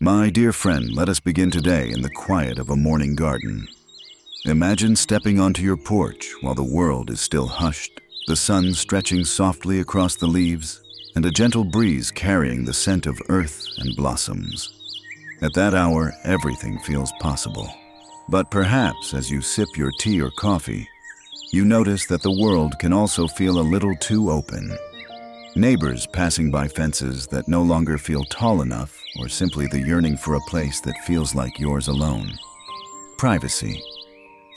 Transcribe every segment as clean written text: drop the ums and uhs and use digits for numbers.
My dear friend, let us begin today in the quiet of a morning garden. Imagine stepping onto your porch while the world is still hushed, the sun stretching softly across the leaves, and a gentle breeze carrying the scent of earth and blossoms. At that hour, everything feels possible. But perhaps as you sip your tea or coffee, you notice that the world can also feel a little too open. Neighbors passing by fences that no longer feel tall enough, or simply the yearning for a place that feels like yours alone. Privacy,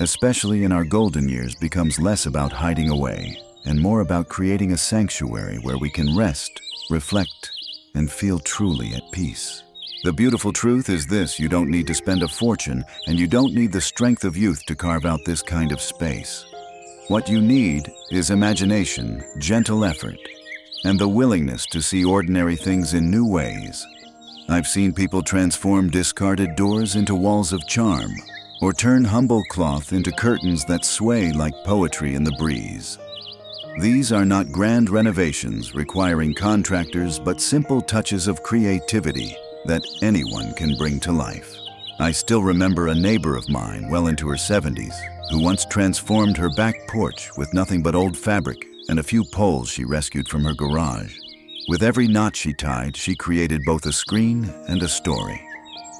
especially in our golden years, becomes less about hiding away and more about creating a sanctuary where we can rest, reflect, and feel truly at peace. The beautiful truth is this: you don't need to spend a fortune, and you don't need the strength of youth to carve out this kind of space. What you need is imagination, gentle effort, and the willingness to see ordinary things in new ways. I've seen people transform discarded doors into walls of charm, or turn humble cloth into curtains that sway like poetry in the breeze. These are not grand renovations requiring contractors, but simple touches of creativity that anyone can bring to life. I still remember a neighbor of mine, well into her 70s, who once transformed her back porch with nothing but old fabric and a few poles she rescued from her garage. With every knot she tied, she created both a screen and a story.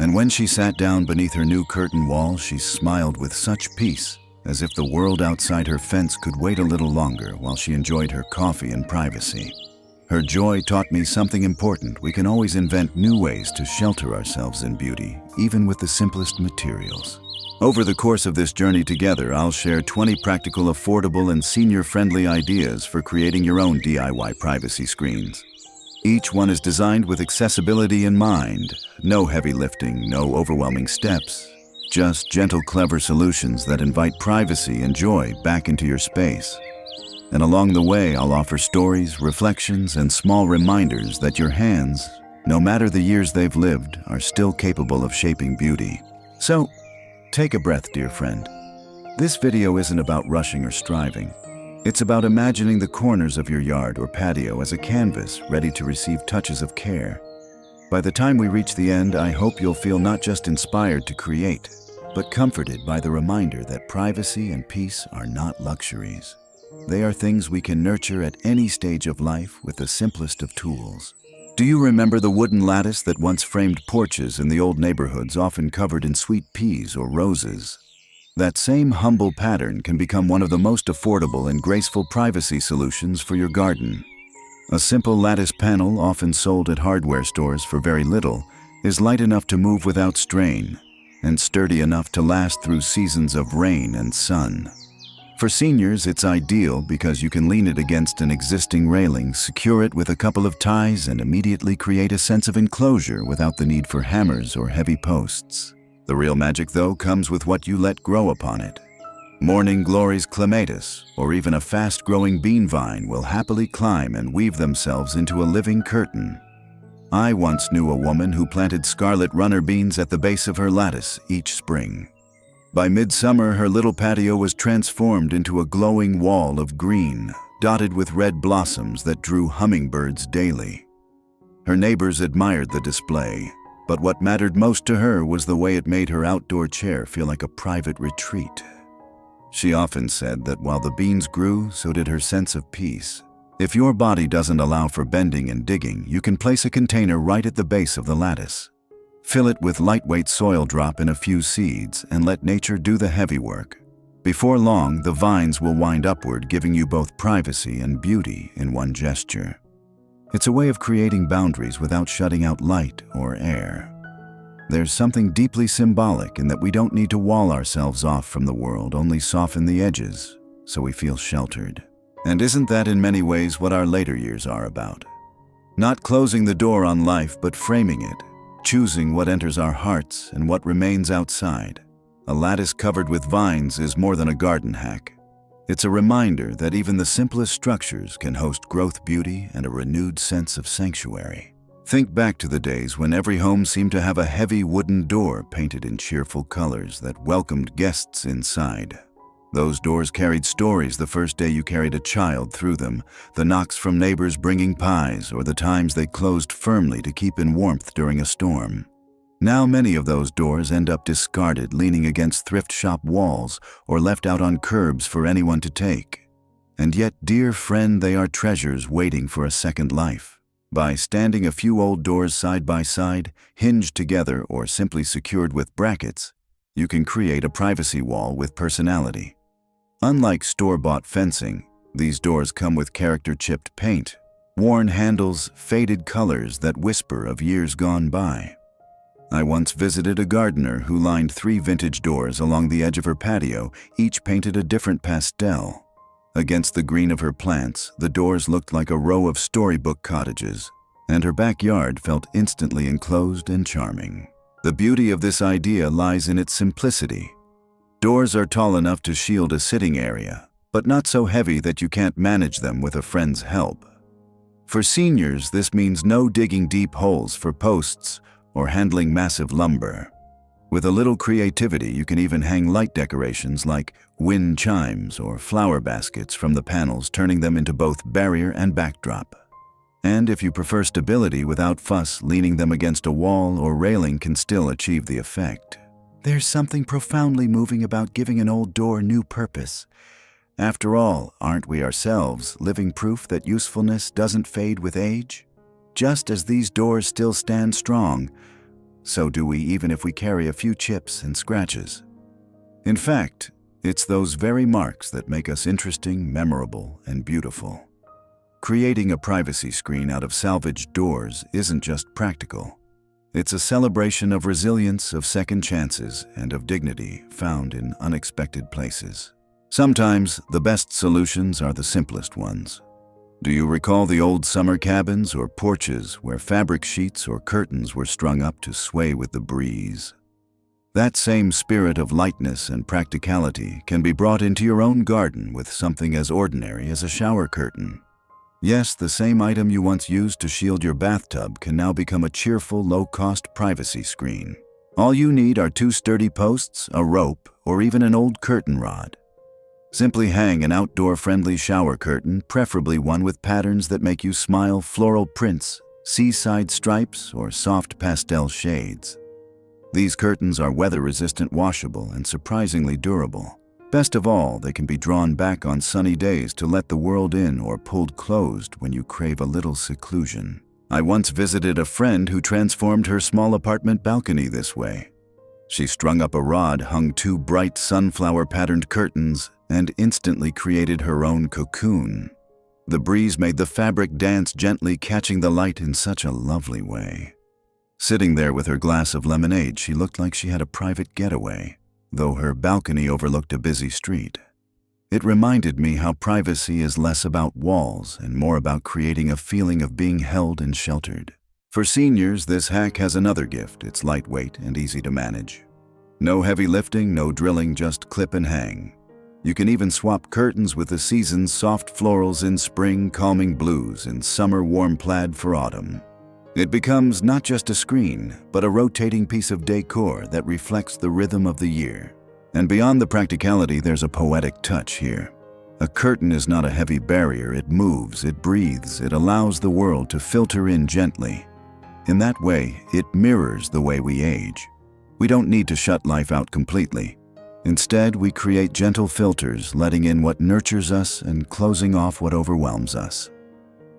And when she sat down beneath her new curtain wall, she smiled with such peace, as if the world outside her fence could wait a little longer while she enjoyed her coffee in privacy. Her joy taught me something important: we can always invent new ways to shelter ourselves in beauty, even with the simplest materials. Over the course of this journey together, I'll share 20 practical, affordable, and senior-friendly ideas for creating your own DIY privacy screens. Each one is designed with accessibility in mind. No heavy lifting, no overwhelming steps. Just gentle, clever solutions that invite privacy and joy back into your space. And along the way, I'll offer stories, reflections, and small reminders that your hands, no matter the years they've lived, are still capable of shaping beauty. So, take a breath, dear friend. This video isn't about rushing or striving. It's about imagining the corners of your yard or patio as a canvas ready to receive touches of care. By the time we reach the end, I hope you'll feel not just inspired to create, but comforted by the reminder that privacy and peace are not luxuries. They are things we can nurture at any stage of life with the simplest of tools. Do you remember the wooden lattice that once framed porches in the old neighborhoods, often covered in sweet peas or roses? That same humble pattern can become one of the most affordable and graceful privacy solutions for your garden. A simple lattice panel, often sold at hardware stores for very little, is light enough to move without strain and sturdy enough to last through seasons of rain and sun. For seniors, it's ideal because you can lean it against an existing railing, secure it with a couple of ties, and immediately create a sense of enclosure without the need for hammers or heavy posts. The real magic, though, comes with what you let grow upon it. Morning glories, clematis, or even a fast-growing bean vine will happily climb and weave themselves into a living curtain. I once knew a woman who planted scarlet runner beans at the base of her lattice each spring. By midsummer, her little patio was transformed into a glowing wall of green, dotted with red blossoms that drew hummingbirds daily. Her neighbors admired the display, but what mattered most to her was the way it made her outdoor chair feel like a private retreat. She often said that while the beans grew, so did her sense of peace. If your body doesn't allow for bending and digging, you can place a container right at the base of the lattice. Fill it with lightweight soil, drop in a few seeds, and let nature do the heavy work. Before long, the vines will wind upward, giving you both privacy and beauty in one gesture. It's a way of creating boundaries without shutting out light or air. There's something deeply symbolic in that we don't need to wall ourselves off from the world, only soften the edges so we feel sheltered. And isn't that in many ways what our later years are about? Not closing the door on life, but framing it. Choosing what enters our hearts and what remains outside. A lattice covered with vines is more than a garden hack. It's a reminder that even the simplest structures can host growth, beauty, and a renewed sense of sanctuary. Think back to the days when every home seemed to have a heavy wooden door painted in cheerful colors that welcomed guests inside. Those doors carried stories: the first day you carried a child through them, the knocks from neighbors bringing pies, or the times they closed firmly to keep in warmth during a storm. Now many of those doors end up discarded, leaning against thrift shop walls or left out on curbs for anyone to take. And yet, dear friend, they are treasures waiting for a second life. By standing a few old doors side by side, hinged together or simply secured with brackets, you can create a privacy wall with personality. Unlike store-bought fencing, these doors come with character-chipped paint, worn handles, faded colors that whisper of years gone by. I once visited a gardener who lined 3 vintage doors along the edge of her patio, each painted a different pastel. Against the green of her plants, the doors looked like a row of storybook cottages, and her backyard felt instantly enclosed and charming. The beauty of this idea lies in its simplicity. Doors are tall enough to shield a sitting area, but not so heavy that you can't manage them with a friend's help. For seniors, this means no digging deep holes for posts or handling massive lumber. With a little creativity, you can even hang light decorations like wind chimes or flower baskets from the panels, turning them into both barrier and backdrop. And if you prefer stability without fuss, leaning them against a wall or railing can still achieve the effect. There's something profoundly moving about giving an old door new purpose. After all, aren't we ourselves living proof that usefulness doesn't fade with age? Just as these doors still stand strong, so do we, even if we carry a few chips and scratches. In fact, it's those very marks that make us interesting, memorable, and beautiful. Creating a privacy screen out of salvaged doors isn't just practical. It's a celebration of resilience, of second chances, and of dignity found in unexpected places. Sometimes, the best solutions are the simplest ones. Do you recall the old summer cabins or porches where fabric sheets or curtains were strung up to sway with the breeze? That same spirit of lightness and practicality can be brought into your own garden with something as ordinary as a shower curtain. Yes, the same item you once used to shield your bathtub can now become a cheerful, low-cost privacy screen. All you need are 2 sturdy posts, a rope, or even an old curtain rod. Simply hang an outdoor-friendly shower curtain, preferably one with patterns that make you smile, floral prints, seaside stripes, or soft pastel shades. These curtains are weather-resistant, washable, and surprisingly durable. Best of all, they can be drawn back on sunny days to let the world in or pulled closed when you crave a little seclusion. I once visited a friend who transformed her small apartment balcony this way. She strung up a rod, hung 2 bright sunflower-patterned curtains, and instantly created her own cocoon. The breeze made the fabric dance gently, catching the light in such a lovely way. Sitting there with her glass of lemonade, she looked like she had a private getaway, though her balcony overlooked a busy street. It reminded me how privacy is less about walls and more about creating a feeling of being held and sheltered. For seniors, this hack has another gift. It's lightweight and easy to manage. No heavy lifting, no drilling, just clip and hang. You can even swap curtains with the season's soft florals in spring, calming blues in summer, warm plaid for autumn. It becomes not just a screen, but a rotating piece of decor that reflects the rhythm of the year. And beyond the practicality, there's a poetic touch here. A curtain is not a heavy barrier. It moves, it breathes, it allows the world to filter in gently. In that way, it mirrors the way we age. We don't need to shut life out completely. Instead, we create gentle filters, letting in what nurtures us and closing off what overwhelms us.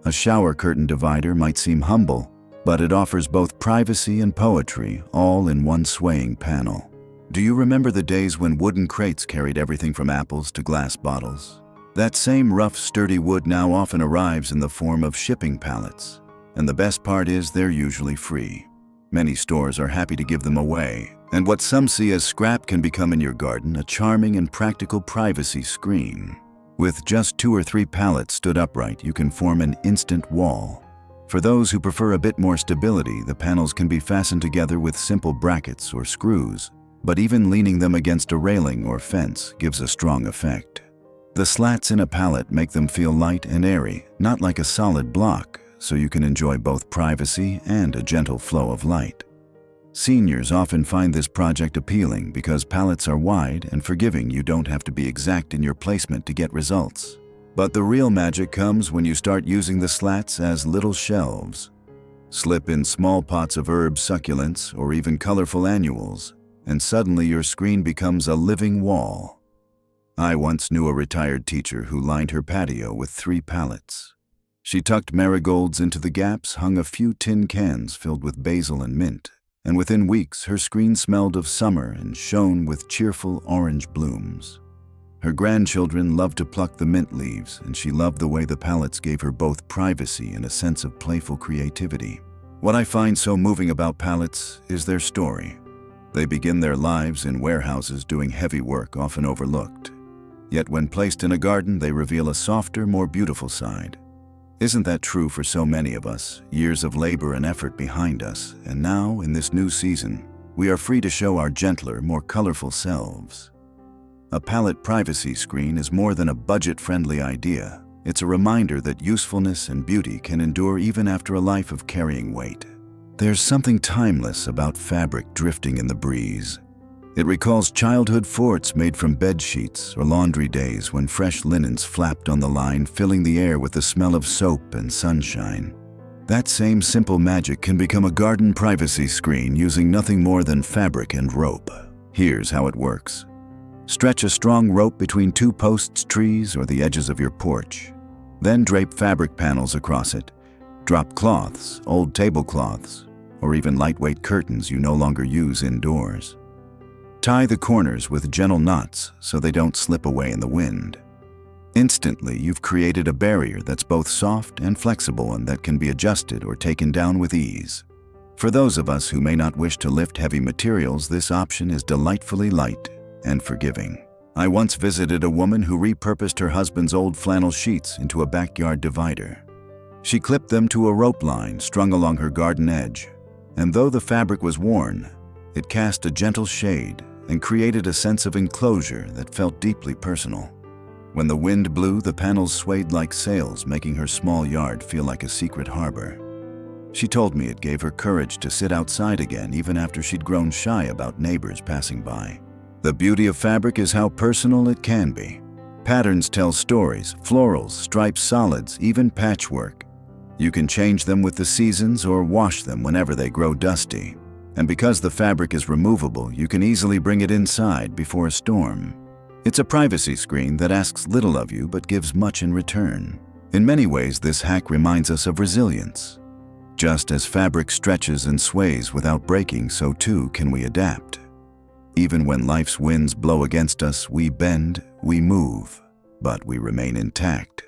A shower curtain divider might seem humble, but it offers both privacy and poetry, all in one swaying panel. Do you remember the days when wooden crates carried everything from apples to glass bottles? That same rough, sturdy wood now often arrives in the form of shipping pallets. And the best part is they're usually free. Many stores are happy to give them away, and what some see as scrap can become in your garden a charming and practical privacy screen. With just 2 or 3 pallets stood upright, you can form an instant wall. For those who prefer a bit more stability, the panels can be fastened together with simple brackets or screws, but even leaning them against a railing or fence gives a strong effect. The slats in a pallet make them feel light and airy, not like a solid block, so you can enjoy both privacy and a gentle flow of light. Seniors often find this project appealing because pallets are wide and forgiving. You don't have to be exact in your placement to get results. But the real magic comes when you start using the slats as little shelves. Slip in small pots of herbs, succulents, or even colorful annuals, and suddenly your screen becomes a living wall. I once knew a retired teacher who lined her patio with 3 pallets. She tucked marigolds into the gaps, hung a few tin cans filled with basil and mint, and within weeks her screen smelled of summer and shone with cheerful orange blooms. Her grandchildren loved to pluck the mint leaves, and she loved the way the pallets gave her both privacy and a sense of playful creativity. What I find so moving about pallets is their story. They begin their lives in warehouses doing heavy work often overlooked. Yet when placed in a garden, they reveal a softer, more beautiful side. Isn't that true for so many of us? Years of labor and effort behind us, and now, in this new season, we are free to show our gentler, more colorful selves. A pallet privacy screen is more than a budget-friendly idea. It's a reminder that usefulness and beauty can endure even after a life of carrying weight. There's something timeless about fabric drifting in the breeze. It recalls childhood forts made from bed sheets or laundry days when fresh linens flapped on the line, filling the air with the smell of soap and sunshine. That same simple magic can become a garden privacy screen using nothing more than fabric and rope. Here's how it works. Stretch a strong rope between 2 posts, trees, or the edges of your porch. Then drape fabric panels across it. Drop cloths, old tablecloths, or even lightweight curtains you no longer use indoors. Tie the corners with gentle knots so they don't slip away in the wind. Instantly, you've created a barrier that's both soft and flexible and that can be adjusted or taken down with ease. For those of us who may not wish to lift heavy materials, this option is delightfully light and forgiving. I once visited a woman who repurposed her husband's old flannel sheets into a backyard divider. She clipped them to a rope line strung along her garden edge, and though the fabric was worn, it cast a gentle shade and created a sense of enclosure that felt deeply personal. When the wind blew, the panels swayed like sails, making her small yard feel like a secret harbor. She told me it gave her courage to sit outside again even after she'd grown shy about neighbors passing by. The beauty of fabric is how personal it can be. Patterns tell stories, florals, stripes, solids, even patchwork. You can change them with the seasons or wash them whenever they grow dusty. And because the fabric is removable, you can easily bring it inside before a storm. It's a privacy screen that asks little of you but gives much in return. In many ways, this hack reminds us of resilience. Just as fabric stretches and sways without breaking, so too can we adapt. Even when life's winds blow against us, we bend, we move, but we remain intact.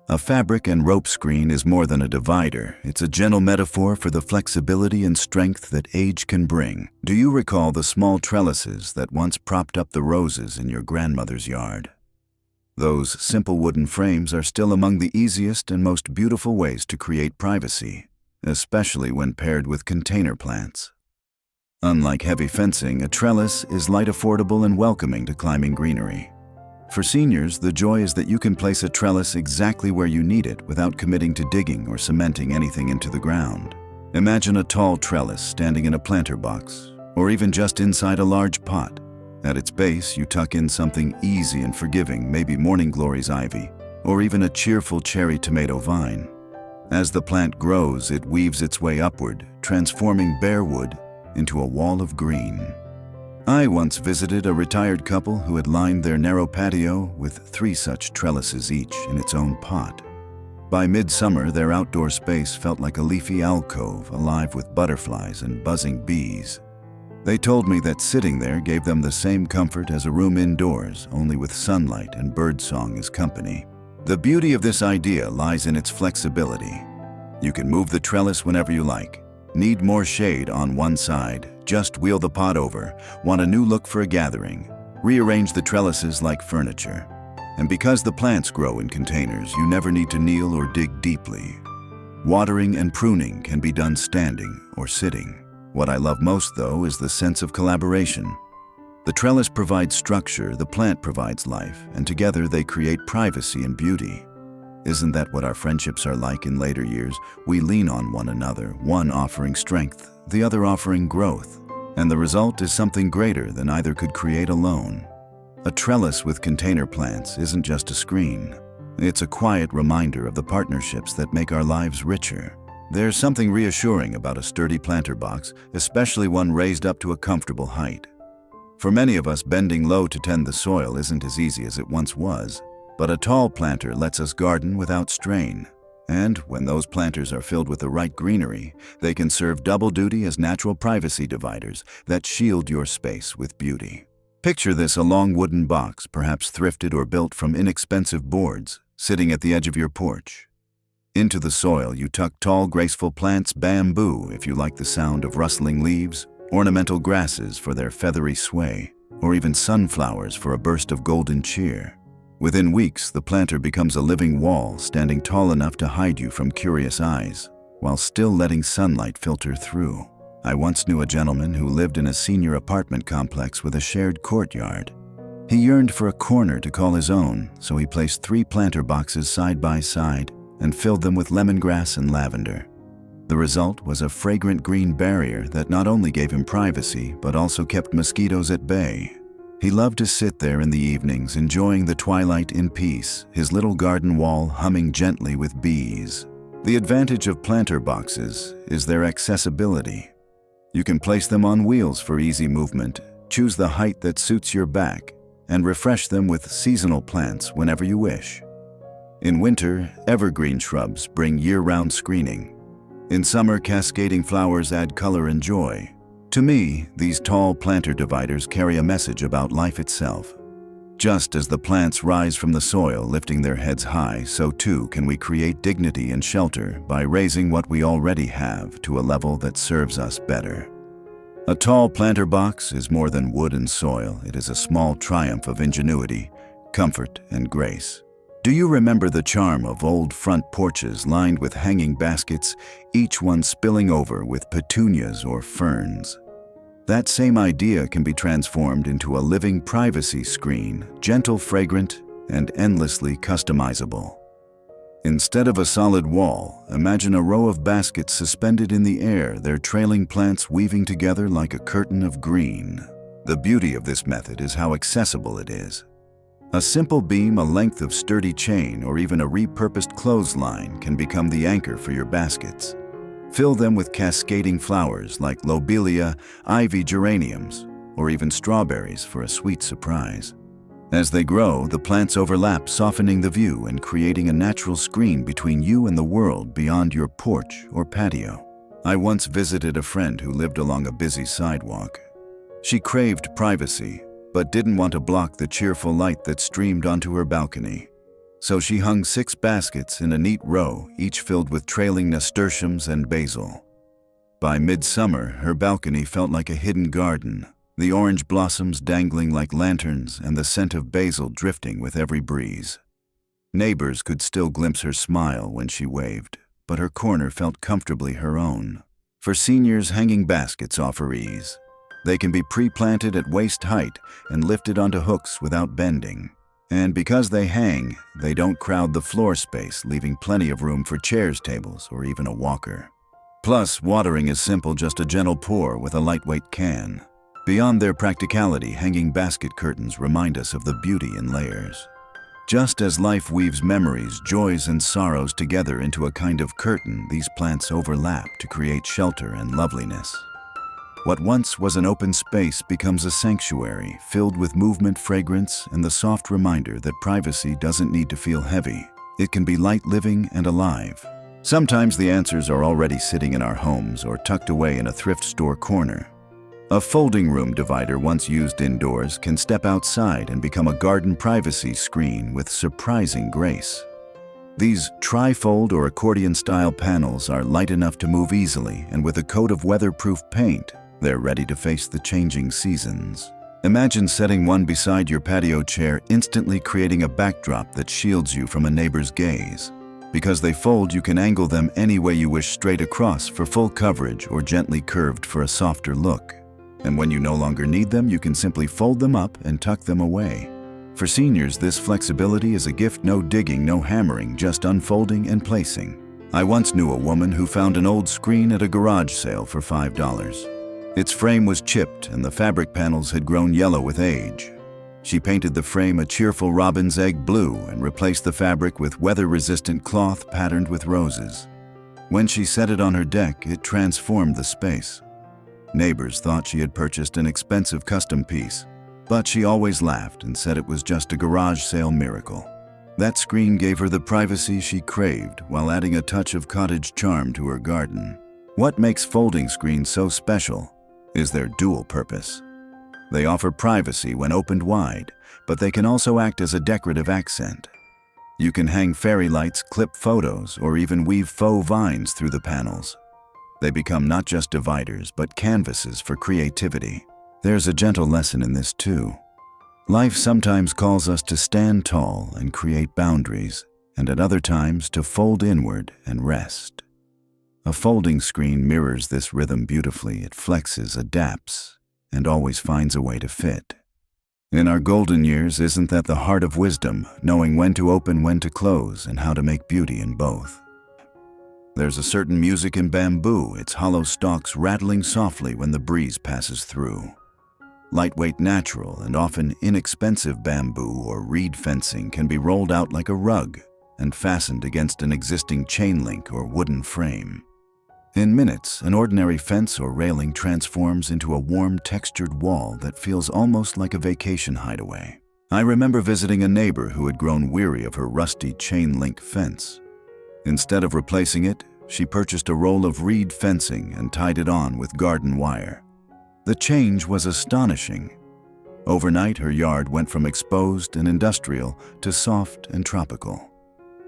A fabric and rope screen is more than a divider. It's a gentle metaphor for the flexibility and strength that age can bring. Do you recall the small trellises that once propped up the roses in your grandmother's yard? Those simple wooden frames are still among the easiest and most beautiful ways to create privacy, especially when paired with container plants. Unlike heavy fencing, a trellis is light, affordable, and welcoming to climbing greenery. For seniors, the joy is that you can place a trellis exactly where you need it without committing to digging or cementing anything into the ground. Imagine a tall trellis standing in a planter box, or even just inside a large pot. At its base, you tuck in something easy and forgiving, maybe morning glory's ivy, or even a cheerful cherry tomato vine. As the plant grows, it weaves its way upward, transforming bare wood into a wall of green. I once visited a retired couple who had lined their narrow patio with 3 such trellises, each in its own pot. By midsummer, their outdoor space felt like a leafy alcove, alive with butterflies and buzzing bees. They told me that sitting there gave them the same comfort as a room indoors, only with sunlight and birdsong as company. The beauty of this idea lies in its flexibility. You can move the trellis whenever you like. Need more shade on one side? Just wheel the pot over. Want a new look for a gathering? Rearrange the trellises like furniture. And because the plants grow in containers, you never need to kneel or dig deeply. Watering and pruning can be done standing or sitting. What I love most, though, is the sense of collaboration. The trellis provides structure, the plant provides life, and together they create privacy and beauty. Isn't that what our friendships are like in later years? We lean on one another, one offering strength, the other offering growth. And the result is something greater than either could create alone. A trellis with container plants isn't just a screen. It's a quiet reminder of the partnerships that make our lives richer. There's something reassuring about a sturdy planter box, especially one raised up to a comfortable height. For many of us, bending low to tend the soil isn't as easy as it once was, but a tall planter lets us garden without strain. And when those planters are filled with the right greenery, they can serve double duty as natural privacy dividers that shield your space with beauty. Picture this: a long wooden box, perhaps thrifted or built from inexpensive boards, sitting at the edge of your porch. Into the soil you tuck tall, graceful plants, bamboo if you like the sound of rustling leaves, ornamental grasses for their feathery sway, or even sunflowers for a burst of golden cheer. Within weeks, the planter becomes a living wall, standing tall enough to hide you from curious eyes, while still letting sunlight filter through. I once knew a gentleman who lived in a senior apartment complex with a shared courtyard. He yearned for a corner to call his own, so he placed 3 planter boxes side by side and filled them with lemongrass and lavender. The result was a fragrant green barrier that not only gave him privacy, but also kept mosquitoes at bay. He loved to sit there in the evenings, enjoying the twilight in peace, his little garden wall humming gently with bees. The advantage of planter boxes is their accessibility. You can place them on wheels for easy movement, choose the height that suits your back, and refresh them with seasonal plants whenever you wish. In winter, evergreen shrubs bring year-round screening. In summer, cascading flowers add color and joy. To me, these tall planter dividers carry a message about life itself. Just as the plants rise from the soil, lifting their heads high, so too can we create dignity and shelter by raising what we already have to a level that serves us better. A tall planter box is more than wood and soil. It is a small triumph of ingenuity, comfort, and grace. Do you remember the charm of old front porches lined with hanging baskets, each one spilling over with petunias or ferns? That same idea can be transformed into a living privacy screen, gentle, fragrant, and endlessly customizable. Instead of a solid wall, imagine a row of baskets suspended in the air, their trailing plants weaving together like a curtain of green. The beauty of this method is how accessible it is. A simple beam, a length of sturdy chain, or even a repurposed clothesline can become the anchor for your baskets. Fill them with cascading flowers like lobelia, ivy, geraniums, or even strawberries for a sweet surprise. As they grow, the plants overlap, softening the view and creating a natural screen between you and the world beyond your porch or patio. I once visited a friend who lived along a busy sidewalk. She craved privacy, but didn't want to block the cheerful light that streamed onto her balcony. So she hung 6 baskets in a neat row, each filled with trailing nasturtiums and basil. By midsummer, her balcony felt like a hidden garden, the orange blossoms dangling like lanterns and the scent of basil drifting with every breeze. Neighbors could still glimpse her smile when she waved, but her corner felt comfortably her own. For seniors, hanging baskets offer ease. They can be pre-planted at waist height and lifted onto hooks without bending. And because they hang, they don't crowd the floor space, leaving plenty of room for chairs, tables, or even a walker. Plus, watering is simple, just a gentle pour with a lightweight can. Beyond their practicality, hanging basket curtains remind us of the beauty in layers. Just as life weaves memories, joys, and sorrows together into a kind of curtain, these plants overlap to create shelter and loveliness. What once was an open space becomes a sanctuary, filled with movement, fragrance, and the soft reminder that privacy doesn't need to feel heavy. It can be light, living, and alive. Sometimes the answers are already sitting in our homes or tucked away in a thrift store corner. A folding room divider once used indoors can step outside and become a garden privacy screen with surprising grace. These tri-fold or accordion-style panels are light enough to move easily, and with a coat of weatherproof paint, they're ready to face the changing seasons. Imagine setting one beside your patio chair, instantly creating a backdrop that shields you from a neighbor's gaze. Because they fold, you can angle them any way you wish, straight across for full coverage or gently curved for a softer look. And when you no longer need them, you can simply fold them up and tuck them away. For seniors, this flexibility is a gift. No digging, no hammering, just unfolding and placing. I once knew a woman who found an old screen at a garage sale for $5. Its frame was chipped and the fabric panels had grown yellow with age. She painted the frame a cheerful robin's egg blue and replaced the fabric with weather-resistant cloth patterned with roses. When she set it on her deck, it transformed the space. Neighbors thought she had purchased an expensive custom piece, but she always laughed and said it was just a garage sale miracle. That screen gave her the privacy she craved while adding a touch of cottage charm to her garden. What makes folding screens so special is their dual purpose. They offer privacy when opened wide, but they can also act as a decorative accent. You can hang fairy lights, clip photos, or even weave faux vines through the panels. They become not just dividers, but canvases for creativity. There's a gentle lesson in this too. Life sometimes calls us to stand tall and create boundaries, and at other times to fold inward and rest. A folding screen mirrors this rhythm beautifully. It flexes, adapts, and always finds a way to fit. In our golden years, isn't that the heart of wisdom, knowing when to open, when to close, and how to make beauty in both? There's a certain music in bamboo, its hollow stalks rattling softly when the breeze passes through. Lightweight, natural, and often inexpensive bamboo or reed fencing can be rolled out like a rug and fastened against an existing chain link or wooden frame. In minutes, an ordinary fence or railing transforms into a warm, textured wall that feels almost like a vacation hideaway. I remember visiting a neighbor who had grown weary of her rusty chain link fence. Instead of replacing it, she purchased a roll of reed fencing and tied it on with garden wire. The change was astonishing. Overnight, her yard went from exposed and industrial to soft and tropical.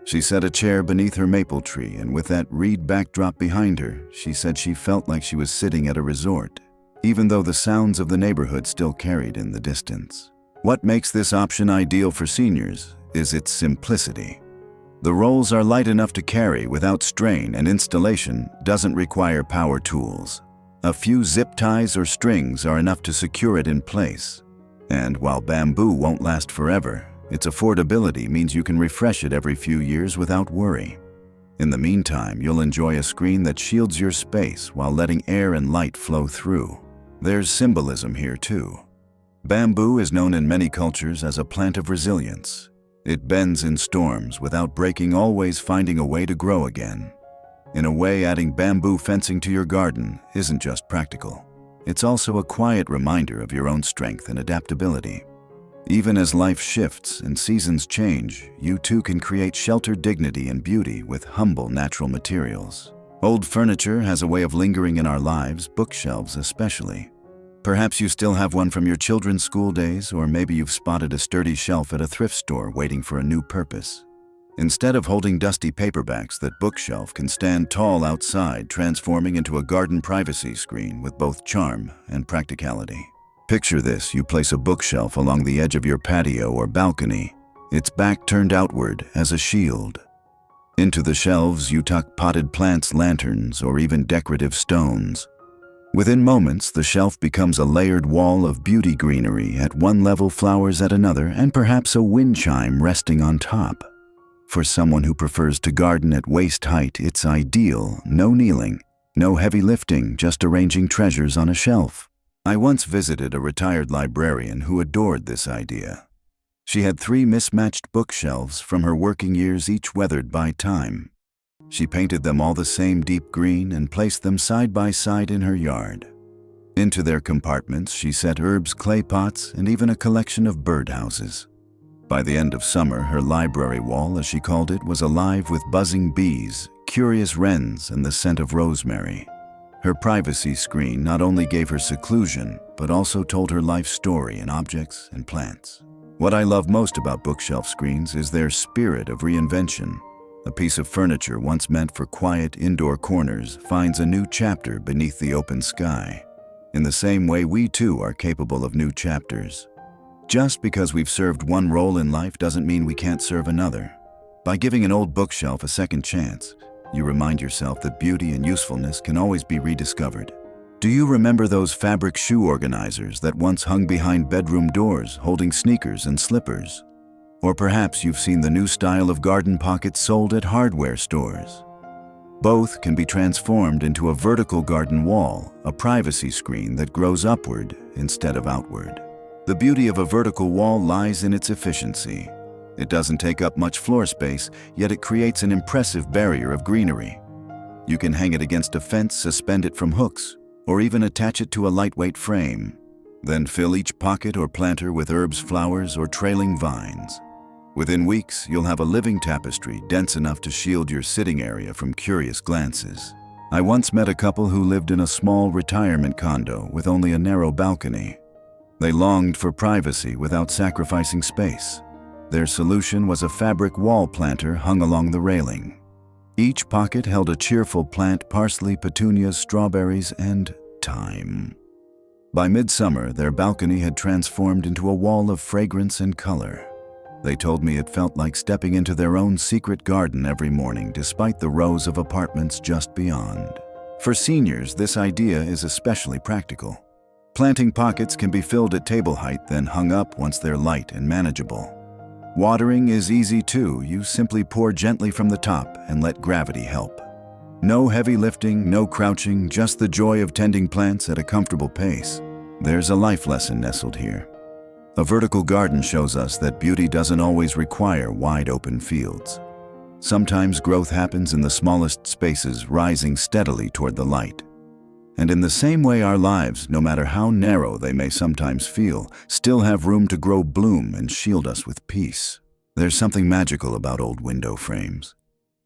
She set a chair beneath her maple tree, and with that reed backdrop behind her, she said she felt like she was sitting at a resort, even though the sounds of the neighborhood still carried in the distance. What makes this option ideal for seniors is its simplicity. The rolls are light enough to carry without strain, and installation doesn't require power tools. A few zip ties or strings are enough to secure it in place. And while bamboo won't last forever, its affordability means you can refresh it every few years without worry. In the meantime, you'll enjoy a screen that shields your space while letting air and light flow through. There's symbolism here too. Bamboo is known in many cultures as a plant of resilience. It bends in storms without breaking, always finding a way to grow again. In a way, adding bamboo fencing to your garden isn't just practical. It's also a quiet reminder of your own strength and adaptability. Even as life shifts and seasons change, you too can create shelter, dignity, and beauty with humble natural materials. Old furniture has a way of lingering in our lives, bookshelves especially. Perhaps you still have one from your children's school days, or maybe you've spotted a sturdy shelf at a thrift store waiting for a new purpose. Instead of holding dusty paperbacks, that bookshelf can stand tall outside, transforming into a garden privacy screen with both charm and practicality. Picture this: you place a bookshelf along the edge of your patio or balcony, its back turned outward as a shield. Into the shelves you tuck potted plants, lanterns, or even decorative stones. Within moments, the shelf becomes a layered wall of beauty, greenery at one level, flowers at another, and perhaps a wind chime resting on top. For someone who prefers to garden at waist height, it's ideal. No kneeling, no heavy lifting, just arranging treasures on a shelf. I once visited a retired librarian who adored this idea. She had 3 mismatched bookshelves from her working years, each weathered by time. She painted them all the same deep green and placed them side by side in her yard. Into their compartments she set herbs, clay pots, and even a collection of birdhouses. By the end of summer, her library wall, as she called it, was alive with buzzing bees, curious wrens, and the scent of rosemary. Her privacy screen not only gave her seclusion, but also told her life story in objects and plants. What I love most about bookshelf screens is their spirit of reinvention. A piece of furniture once meant for quiet indoor corners finds a new chapter beneath the open sky. In the same way, we too are capable of new chapters. Just because we've served one role in life doesn't mean we can't serve another. By giving an old bookshelf a second chance, you remind yourself that beauty and usefulness can always be rediscovered. Do you remember those fabric shoe organizers that once hung behind bedroom doors, holding sneakers and slippers? Or perhaps you've seen the new style of garden pockets sold at hardware stores. Both can be transformed into a vertical garden wall, a privacy screen that grows upward instead of outward. The beauty of a vertical wall lies in its efficiency. It doesn't take up much floor space, yet it creates an impressive barrier of greenery. You can hang it against a fence, suspend it from hooks, or even attach it to a lightweight frame. Then fill each pocket or planter with herbs, flowers, or trailing vines. Within weeks, you'll have a living tapestry dense enough to shield your sitting area from curious glances. I once met a couple who lived in a small retirement condo with only a narrow balcony. They longed for privacy without sacrificing space. Their solution was a fabric wall planter hung along the railing. Each pocket held a cheerful plant: parsley, petunias, strawberries, and thyme. By midsummer, their balcony had transformed into a wall of fragrance and color. They told me it felt like stepping into their own secret garden every morning, despite the rows of apartments just beyond. For seniors, this idea is especially practical. Planting pockets can be filled at table height, then hung up once they're light and manageable. Watering is easy too. You simply pour gently from the top and let gravity help. No heavy lifting, no crouching, just the joy of tending plants at a comfortable pace. There's a life lesson nestled here. A vertical garden shows us that beauty doesn't always require wide open fields. Sometimes growth happens in the smallest spaces, rising steadily toward the light. And in the same way, our lives, no matter how narrow they may sometimes feel, still have room to grow, bloom, and shield us with peace. There's something magical about old window frames.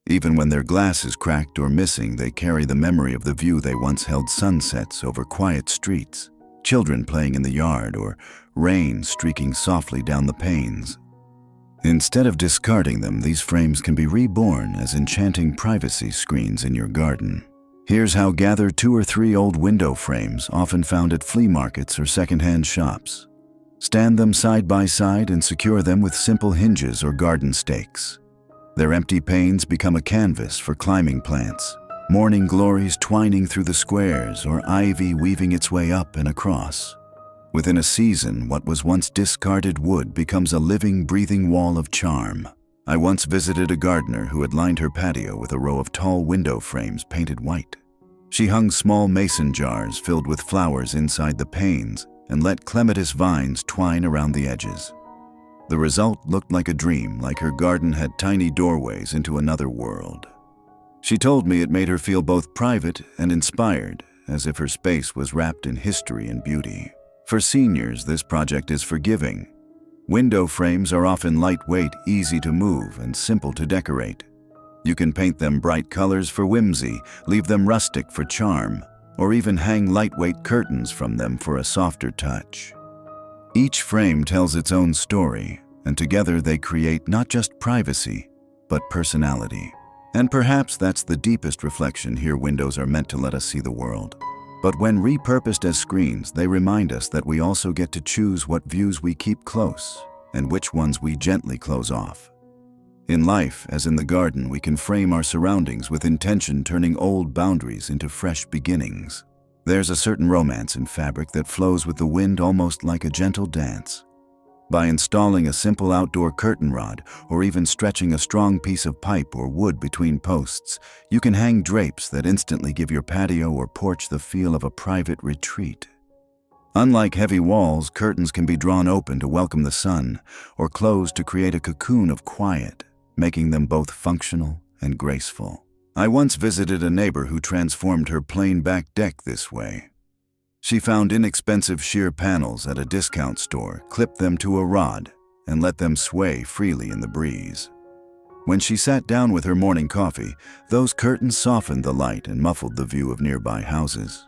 Even when their glass is cracked or missing, they carry the memory of the view they once held: sunsets over quiet streets, children playing in the yard, or rain streaking softly down the panes. Instead of discarding them, these frames can be reborn as enchanting privacy screens in your garden. Here's how: gather 2 or 3 old window frames, often found at flea markets or secondhand shops. Stand them side by side and secure them with simple hinges or garden stakes. Their empty panes become a canvas for climbing plants, morning glories twining through the squares, or ivy weaving its way up and across. Within a season, what was once discarded wood becomes a living, breathing wall of charm. I once visited a gardener who had lined her patio with a row of tall window frames painted white. She hung small mason jars filled with flowers inside the panes and let clematis vines twine around the edges. The result looked like a dream, like her garden had tiny doorways into another world. She told me it made her feel both private and inspired, as if her space was wrapped in history and beauty. For seniors, this project is forgiving. Window frames are often lightweight, easy to move, and simple to decorate. You can paint them bright colors for whimsy, leave them rustic for charm, or even hang lightweight curtains from them for a softer touch. Each frame tells its own story, and together they create not just privacy, but personality. And perhaps that's the deepest reflection here: windows are meant to let us see the world. But when repurposed as screens, they remind us that we also get to choose what views we keep close and which ones we gently close off. In life, as in the garden, we can frame our surroundings with intention, turning old boundaries into fresh beginnings. There's a certain romance in fabric that flows with the wind, almost like a gentle dance. By installing a simple outdoor curtain rod, or even stretching a strong piece of pipe or wood between posts, you can hang drapes that instantly give your patio or porch the feel of a private retreat. Unlike heavy walls, curtains can be drawn open to welcome the sun, or closed to create a cocoon of quiet, making them both functional and graceful. I once visited a neighbor who transformed her plain back deck this way. She found inexpensive sheer panels at a discount store, clipped them to a rod, and let them sway freely in the breeze. When she sat down with her morning coffee, those curtains softened the light and muffled the view of nearby houses.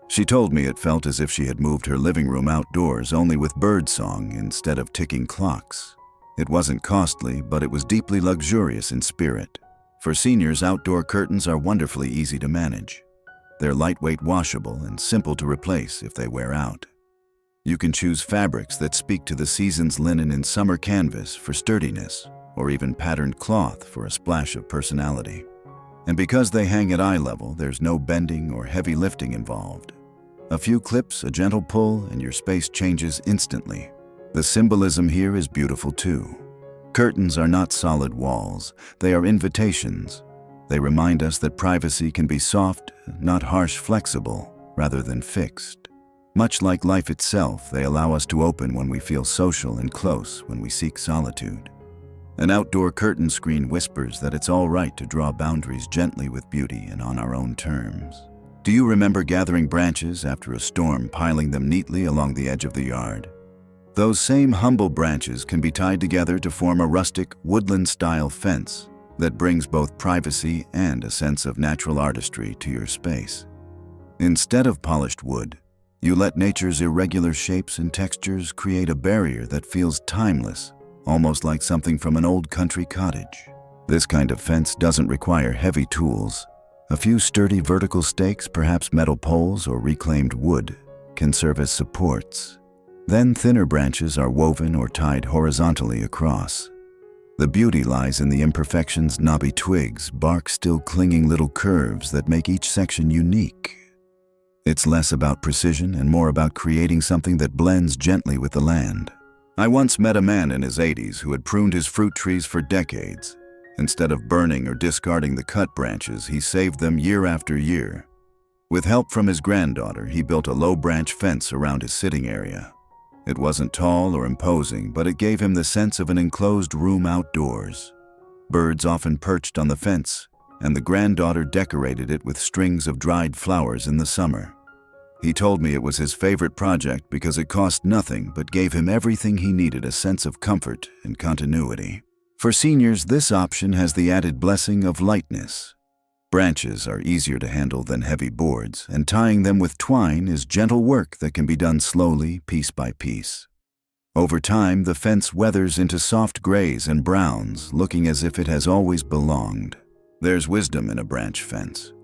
She told me it felt as if she had moved her living room outdoors, only with birdsong instead of ticking clocks. It wasn't costly, but it was deeply luxurious in spirit. For seniors, outdoor curtains are wonderfully easy to manage. They're lightweight, washable, and simple to replace if they wear out. You can choose fabrics that speak to the season's: linen in summer, canvas for sturdiness, or even patterned cloth for a splash of personality. And because they hang at eye level, there's no bending or heavy lifting involved. A few clips, a gentle pull, and your space changes instantly. The symbolism here is beautiful too. Curtains are not solid walls, they are invitations. They remind us that privacy can be soft, not harsh, flexible, rather than fixed. Much like life itself, they allow us to open when we feel social and close when we seek solitude. An outdoor curtain screen whispers that it's all right to draw boundaries gently with beauty and on our own terms. Do you remember gathering branches after a storm, piling them neatly along the edge of the yard? Those same humble branches can be tied together to form a rustic, woodland-style fence that brings both privacy and a sense of natural artistry to your space. Instead of polished wood, you let nature's irregular shapes and textures create a barrier that feels timeless, almost like something from an old country cottage. This kind of fence doesn't require heavy tools. A few sturdy vertical stakes, perhaps metal poles or reclaimed wood, can serve as supports. Then thinner branches are woven or tied horizontally across. The beauty lies in the imperfections: knobby twigs, bark still clinging, little curves that make each section unique. It's less about precision and more about creating something that blends gently with the land. I once met a man in his 80s who had pruned his fruit trees for decades. Instead of burning or discarding the cut branches, he saved them year after year. With help from his granddaughter, he built a low branch fence around his sitting area. It wasn't tall or imposing, but it gave him the sense of an enclosed room outdoors. Birds often perched on the fence, and the granddaughter decorated it with strings of dried flowers in the summer. He told me it was his favorite project because it cost nothing but gave him everything he needed: a sense of comfort and continuity. For seniors, this option has the added blessing of lightness. Branches are easier to handle than heavy boards, and tying them with twine is gentle work that can be done slowly, piece by piece. Over time, the fence weathers into soft grays and browns, looking as if it has always belonged. There's wisdom in a branch fence.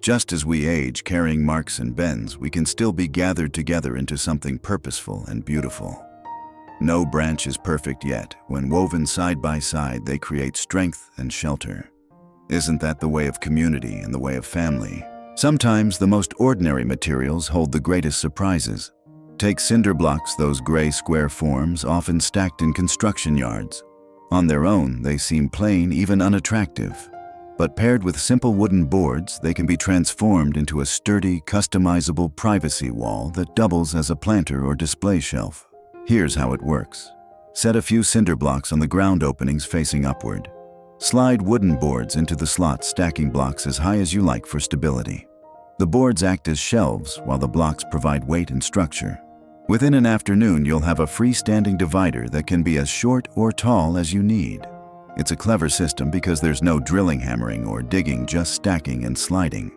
Just as we age, carrying marks and bends, we can still be gathered together into something purposeful and beautiful. No branch is perfect yet. When woven side by side, they create strength and shelter. Isn't that the way of community and the way of family? Sometimes the most ordinary materials hold the greatest surprises. Take cinder blocks, those gray square forms often stacked in construction yards. On their own, they seem plain, even unattractive. But paired with simple wooden boards, they can be transformed into a sturdy, customizable privacy wall that doubles as a planter or display shelf. Here's how it works. Set a few cinder blocks on the ground openings facing upward. Slide wooden boards into the slots, stacking blocks as high as you like for stability. The boards act as shelves, while the blocks provide weight and structure. Within an afternoon, you'll have a freestanding divider that can be as short or tall as you need. It's a clever system because there's no drilling, hammering, or digging, just stacking and sliding.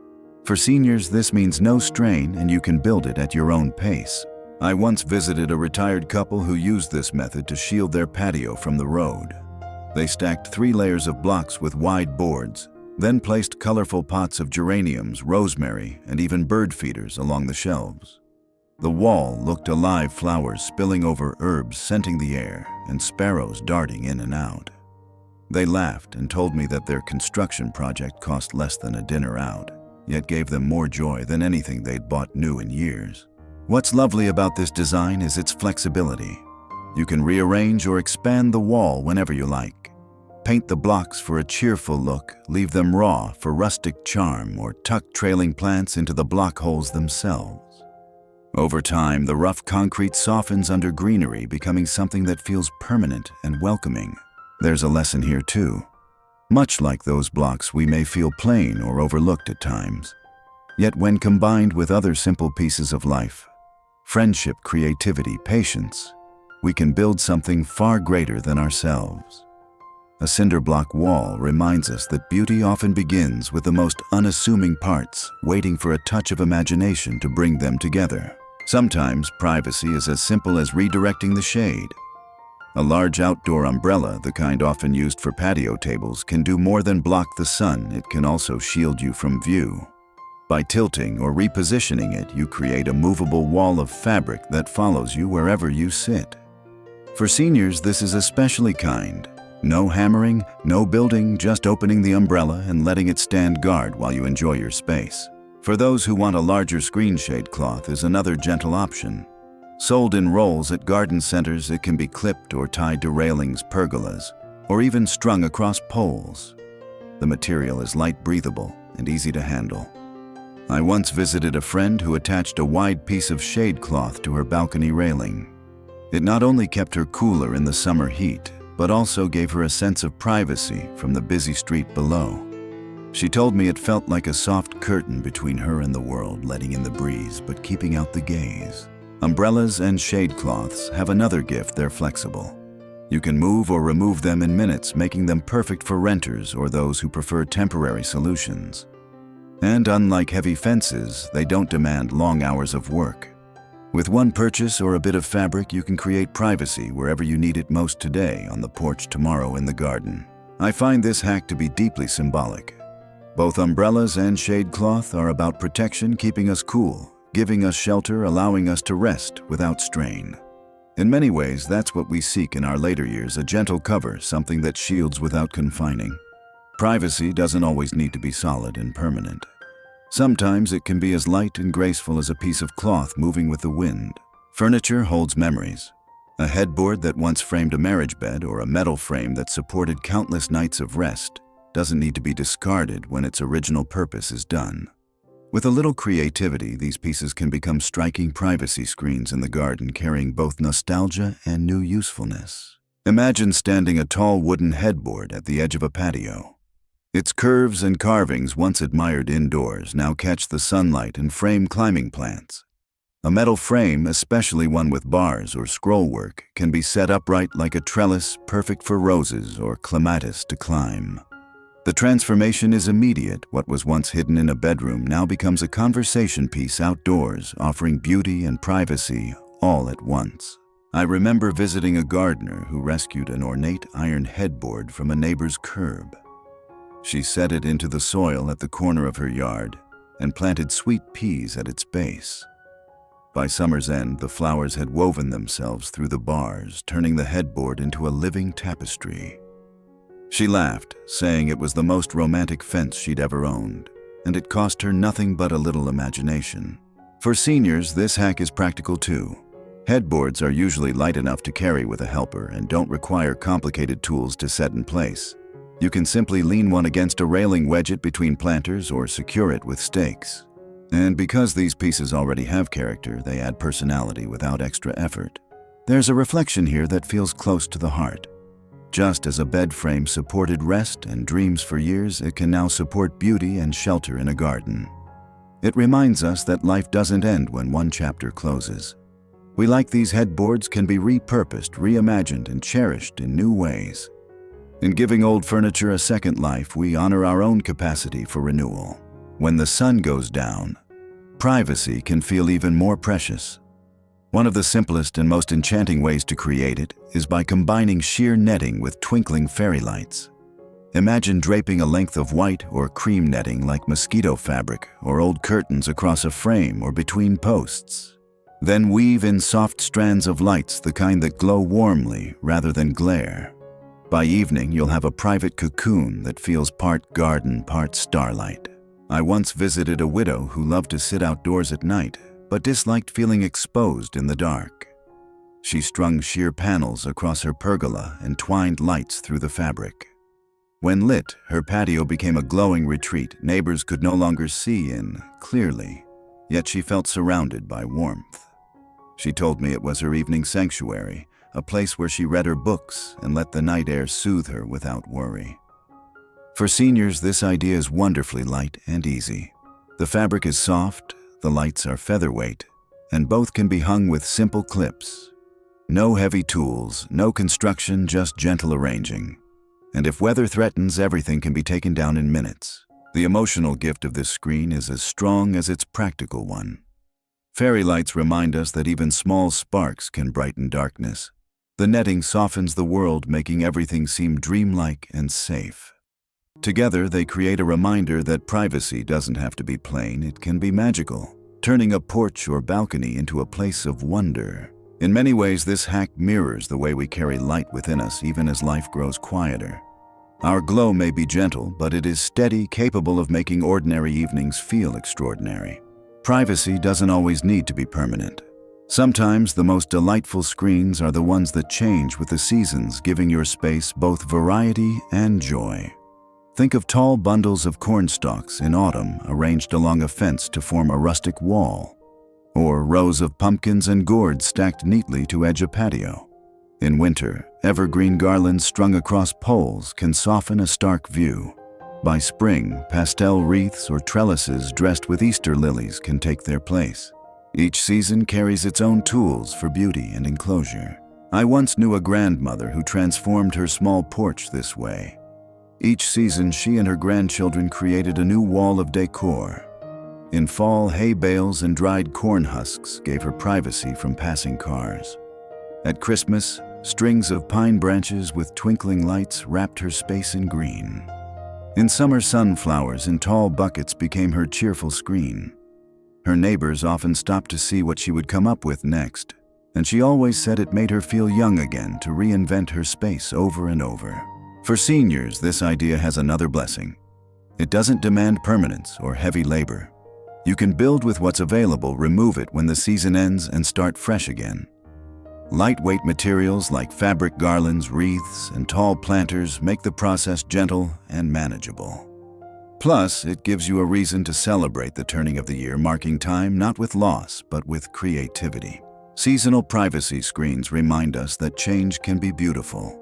For seniors, this means no strain, and you can build it at your own pace. I once visited a retired couple who used this method to shield their patio from the road. They stacked 3 layers of blocks with wide boards, then placed colorful pots of geraniums, rosemary, and even bird feeders along the shelves. The wall looked alive, flowers spilling over, herbs scenting the air, and sparrows darting in and out. They laughed and told me that their construction project cost less than a dinner out, yet gave them more joy than anything they'd bought new in years. What's lovely about this design is its flexibility. You can rearrange or expand the wall whenever you like. Paint the blocks for a cheerful look, leave them raw for rustic charm, or tuck trailing plants into the block holes themselves. Over time, the rough concrete softens under greenery, becoming something that feels permanent and welcoming. There's a lesson here too. Much like those blocks, we may feel plain or overlooked at times. Yet when combined with other simple pieces of life, friendship, creativity, patience, we can build something far greater than ourselves. A cinder block wall reminds us that beauty often begins with the most unassuming parts, waiting for a touch of imagination to bring them together. Sometimes privacy is as simple as redirecting the shade. A large outdoor umbrella, the kind often used for patio tables, can do more than block the sun. It can also shield you from view. By tilting or repositioning it, you create a movable wall of fabric that follows you wherever you sit. For seniors, this is especially kind. No hammering, no building, just opening the umbrella and letting it stand guard while you enjoy your space. For those who want a larger screen, shade cloth is another gentle option. Sold in rolls at garden centers, it can be clipped or tied to railings, pergolas, or even strung across poles. The material is light, breathable, and easy to handle. I once visited a friend who attached a wide piece of shade cloth to her balcony railing. It not only kept her cooler in the summer heat, but also gave her a sense of privacy from the busy street below. She told me it felt like a soft curtain between her and the world, letting in the breeze but keeping out the gaze. Umbrellas and shade cloths have another gift. They're flexible. You can move or remove them in minutes, making them perfect for renters or those who prefer temporary solutions. And unlike heavy fences, they don't demand long hours of work. With one purchase or a bit of fabric, you can create privacy wherever you need it most today, on the porch, tomorrow in the garden. I find this hack to be deeply symbolic. Both umbrellas and shade cloth are about protection, keeping us cool, giving us shelter, allowing us to rest without strain. In many ways, that's what we seek in our later years, a gentle cover, something that shields without confining. Privacy doesn't always need to be solid and permanent. Sometimes it can be as light and graceful as a piece of cloth moving with the wind. Furniture holds memories. A headboard that once framed a marriage bed or a metal frame that supported countless nights of rest doesn't need to be discarded when its original purpose is done. With a little creativity, these pieces can become striking privacy screens in the garden, carrying both nostalgia and new usefulness. Imagine standing a tall wooden headboard at the edge of a patio. Its curves and carvings, once admired indoors, now catch the sunlight and frame climbing plants. A metal frame, especially one with bars or scrollwork, can be set upright like a trellis, perfect for roses or clematis to climb. The transformation is immediate. What was once hidden in a bedroom now becomes a conversation piece outdoors, offering beauty and privacy all at once. I remember visiting a gardener who rescued an ornate iron headboard from a neighbor's curb. She set it into the soil at the corner of her yard and planted sweet peas at its base. By summer's end, the flowers had woven themselves through the bars, turning the headboard into a living tapestry. She laughed, saying it was the most romantic fence she'd ever owned, and it cost her nothing but a little imagination. For seniors, this hack is practical too. Headboards are usually light enough to carry with a helper and don't require complicated tools to set in place. You can simply lean one against a railing, wedge it between planters, or secure it with stakes. And because these pieces already have character, they add personality without extra effort. There's a reflection here that feels close to the heart. Just as a bed frame supported rest and dreams for years, it can now support beauty and shelter in a garden. It reminds us that life doesn't end when one chapter closes. We like these headboards can be repurposed, reimagined, and cherished in new ways. In giving old furniture a second life, we honor our own capacity for renewal. When the sun goes down, privacy can feel even more precious. One of the simplest and most enchanting ways to create it is by combining sheer netting with twinkling fairy lights. Imagine draping a length of white or cream netting like mosquito fabric or old curtains across a frame or between posts. Then weave in soft strands of lights, the kind that glow warmly rather than glare. By evening, you'll have a private cocoon that feels part garden, part starlight. I once visited a widow who loved to sit outdoors at night, but disliked feeling exposed in the dark. She strung sheer panels across her pergola and twined lights through the fabric. When lit, her patio became a glowing retreat. Neighbors could no longer see in clearly, yet she felt surrounded by warmth. She told me it was her evening sanctuary, a place where she read her books and let the night air soothe her without worry. For seniors, this idea is wonderfully light and easy. The fabric is soft, the lights are featherweight, and both can be hung with simple clips. No heavy tools, no construction, just gentle arranging. And if weather threatens, everything can be taken down in minutes. The emotional gift of this screen is as strong as its practical one. Fairy lights remind us that even small sparks can brighten darkness. The netting softens the world, making everything seem dreamlike and safe. Together, they create a reminder that privacy doesn't have to be plain, it can be magical, turning a porch or balcony into a place of wonder. In many ways, this hack mirrors the way we carry light within us even as life grows quieter. Our glow may be gentle, but it is steady, capable of making ordinary evenings feel extraordinary. Privacy doesn't always need to be permanent. Sometimes the most delightful screens are the ones that change with the seasons, giving your space both variety and joy. Think of tall bundles of corn stalks in autumn arranged along a fence to form a rustic wall, or rows of pumpkins and gourds stacked neatly to edge a patio. In winter, evergreen garlands strung across poles can soften a stark view. By spring, pastel wreaths or trellises dressed with Easter lilies can take their place. Each season carries its own tools for beauty and enclosure. I once knew a grandmother who transformed her small porch this way. Each season, she and her grandchildren created a new wall of decor. In fall, hay bales and dried corn husks gave her privacy from passing cars. At Christmas, strings of pine branches with twinkling lights wrapped her space in green. In summer, sunflowers in tall buckets became her cheerful screen. Her neighbors often stopped to see what she would come up with next, and she always said it made her feel young again to reinvent her space over and over. For seniors, this idea has another blessing. It doesn't demand permanence or heavy labor. You can build with what's available, remove it when the season ends, and start fresh again. Lightweight materials like fabric garlands, wreaths, and tall planters make the process gentle and manageable. Plus, it gives you a reason to celebrate the turning of the year, marking time not with loss, but with creativity. Seasonal privacy screens remind us that change can be beautiful.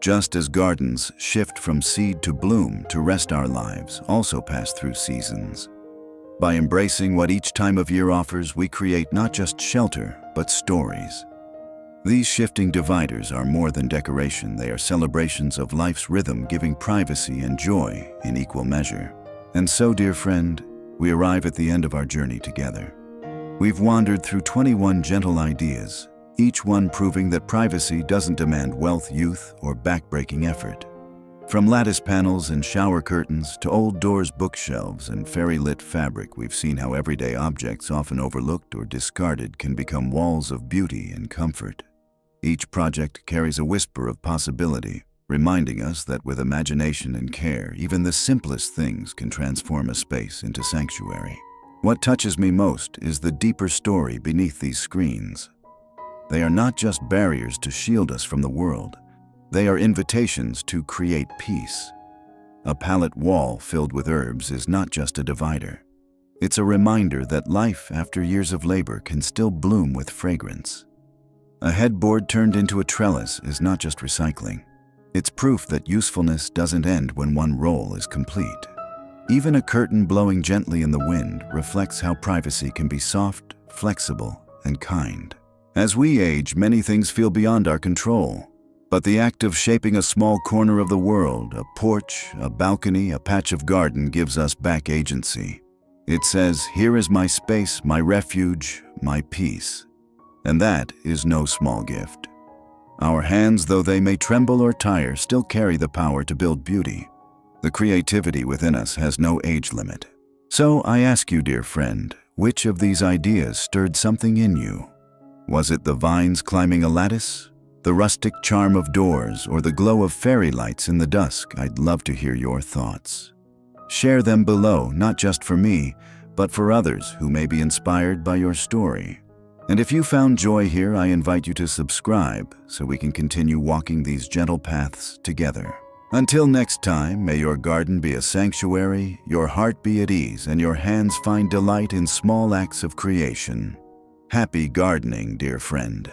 Just as gardens shift from seed to bloom to rest, our lives also pass through seasons. By embracing what each time of year offers, we create not just shelter, but stories. These shifting dividers are more than decoration. They are celebrations of life's rhythm, giving privacy and joy in equal measure. And so, dear friend, we arrive at the end of our journey together. We've wandered through 21 gentle ideas, each one proving that privacy doesn't demand wealth, youth, or backbreaking effort. From lattice panels and shower curtains to old doors, bookshelves, and fairy-lit fabric, we've seen how everyday objects, often overlooked or discarded, can become walls of beauty and comfort. Each project carries a whisper of possibility, reminding us that with imagination and care, even the simplest things can transform a space into sanctuary. What touches me most is the deeper story beneath these screens. They are not just barriers to shield us from the world. They are invitations to create peace. A pallet wall filled with herbs is not just a divider. It's a reminder that life, after years of labor, can still bloom with fragrance. A headboard turned into a trellis is not just recycling. It's proof that usefulness doesn't end when one roll is complete. Even a curtain blowing gently in the wind reflects how privacy can be soft, flexible, and kind. As we age, many things feel beyond our control. But the act of shaping a small corner of the world, a porch, a balcony, a patch of garden, gives us back agency. It says, "Here is my space, my refuge, my peace." And that is no small gift. Our hands, though they may tremble or tire, still carry the power to build beauty. The creativity within us has no age limit. So I ask you, dear friend, which of these ideas stirred something in you? Was it the vines climbing a lattice, the rustic charm of doors, or the glow of fairy lights in the dusk? I'd love to hear your thoughts. Share them below, not just for me, but for others who may be inspired by your story. And if you found joy here, I invite you to subscribe so we can continue walking these gentle paths together. Until next time, may your garden be a sanctuary, your heart be at ease, and your hands find delight in small acts of creation. Happy gardening, dear friend.